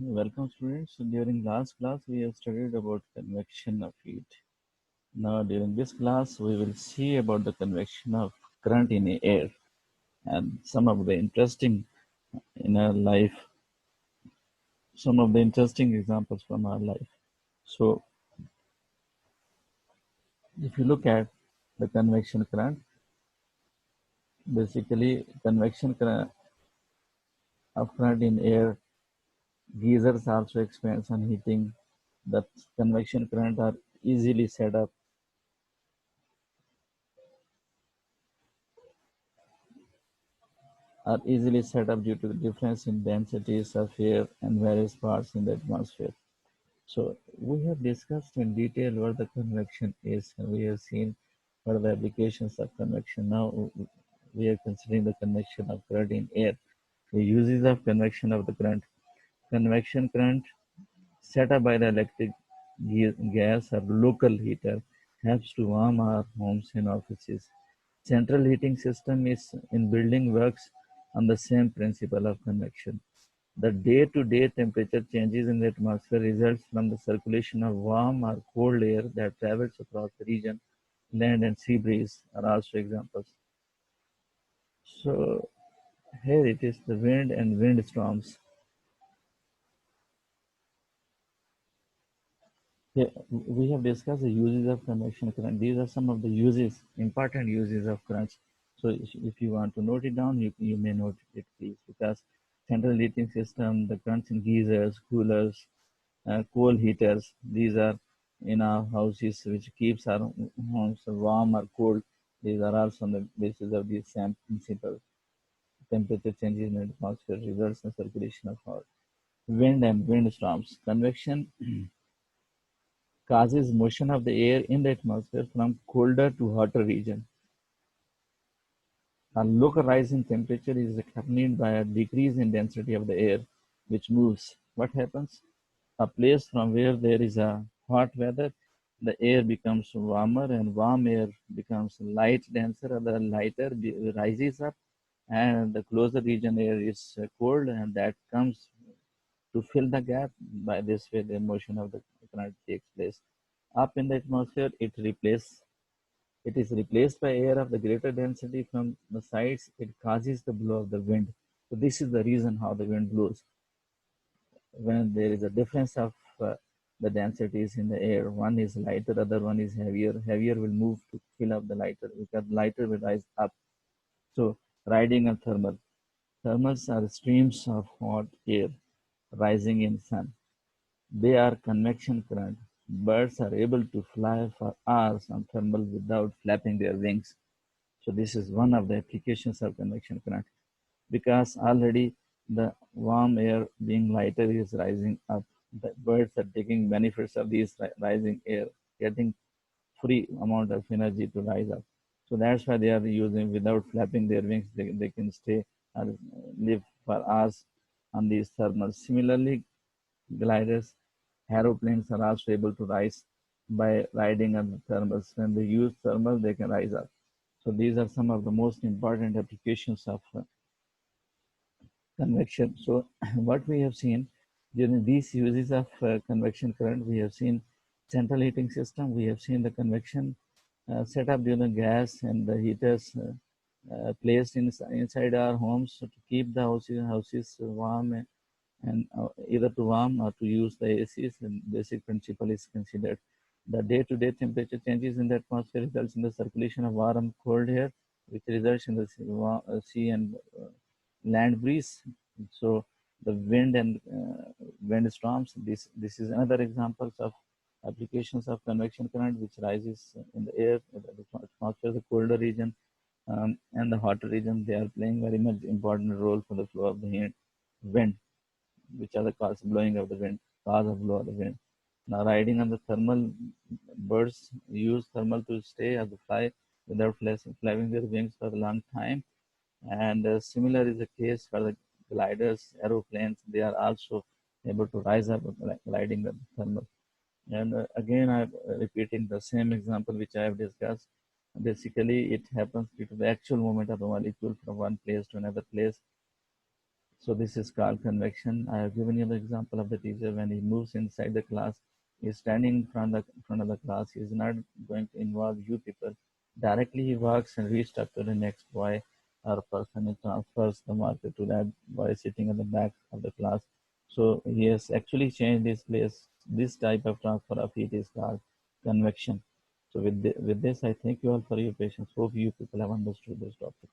Welcome students. During last class, we have studied about convection of heat. Now, during this class, we will see about the convection of current in air and some of the interesting in our life, some of the interesting examples from our life. So, if you look at the convection current, basically convection current of current in air, geysers also expansion heating. The convection current are easily set up due to the difference in densities of air and various parts in the atmosphere. So we have discussed in detail what the convection is, and we have seen what are the applications of convection. Now we are considering the convection of current in air. The uses of convection of the current. Convection current set up by the electric gas or local heater helps to warm our homes and offices. Central heating system is in building works on the same principle of convection. The day-to-day temperature changes in the atmosphere results from the circulation of warm or cold air that travels across the region. Land and sea breeze are also examples. So here it is the wind and wind storms. Yeah, we have discussed the uses of convection current. These are some of the uses, important uses of currents. So if you want to note it down, you may note it please, because central heating system, the currents in geysers, coolers, coal heaters, these are in our houses which keeps our homes warm or cold. These are also on the basis of the same principle. Temperature changes in the atmosphere results in circulation of hot. Wind and wind storms. Convection causes motion of the air in the atmosphere from colder to hotter region. A local rise in temperature is accompanied by a decrease in density of the air, which moves. What happens? A place from where there is a hot weather, the air becomes warmer and warm air becomes light, denser, or the lighter rises up, and the closer region air is cold, and that comes to fill the gap. By this way, the motion of the current takes place. Up in the atmosphere, it is replaced by air of the greater density from the sides. It causes the blow of the wind. So this is the reason how the wind blows. When there is a difference of the densities in the air, one is lighter, other one is heavier. Heavier will move to fill up the lighter because lighter will rise up. So riding a thermal. Thermals are streams of hot air rising in sun. They are convection current. Birds are able to fly for hours on thermal without flapping their wings. So this is one of the applications of convection current because already the warm air being lighter is rising up. The birds are taking benefits of this rising air, getting free amount of energy to rise up. So that's why they are using without flapping their wings. They can stay or live for hours on these thermals. Similarly, gliders, aeroplanes are also able to rise by riding on the thermals. When they use thermal, they can rise up. So these are some of the most important applications of convection. So what we have seen during these uses of convection current, we have seen central heating system, we have seen the convection set up during gas and the heaters placed inside our homes to keep the houses warm and either to warm or to use the ACs. And basic principle is considered. The day-to-day temperature changes in the atmosphere results in the circulation of warm cold air, which results in the sea and land breeze. So the wind and wind storms. This is another examples of applications of convection current, which rises in the air, the atmosphere, the colder region and the hotter region. They are playing very much important role for the flow of the wind, which are the cause blowing of the wind, cause of blow of the wind. Now riding on the thermal, birds use thermal to stay or to fly without flapping their wings for a long time. And similar is the case for the gliders, aeroplanes. They are also able to rise up gliding the thermal. And again, I'm repeating the same example which I have discussed. Basically, it happens due to the actual movement of the molecule from one place to another place. So this is called convection. I have given you the example of the teacher when he moves inside the class. He's standing in front of the class. He's not going to involve you people. Directly he walks and reaches up to the next boy or person and transfers the marker to that boy sitting at the back of the class. So he has actually changed this place. This type of transfer of heat is called convection. So with this, I thank you all for your patience. Hope you people have understood this topic.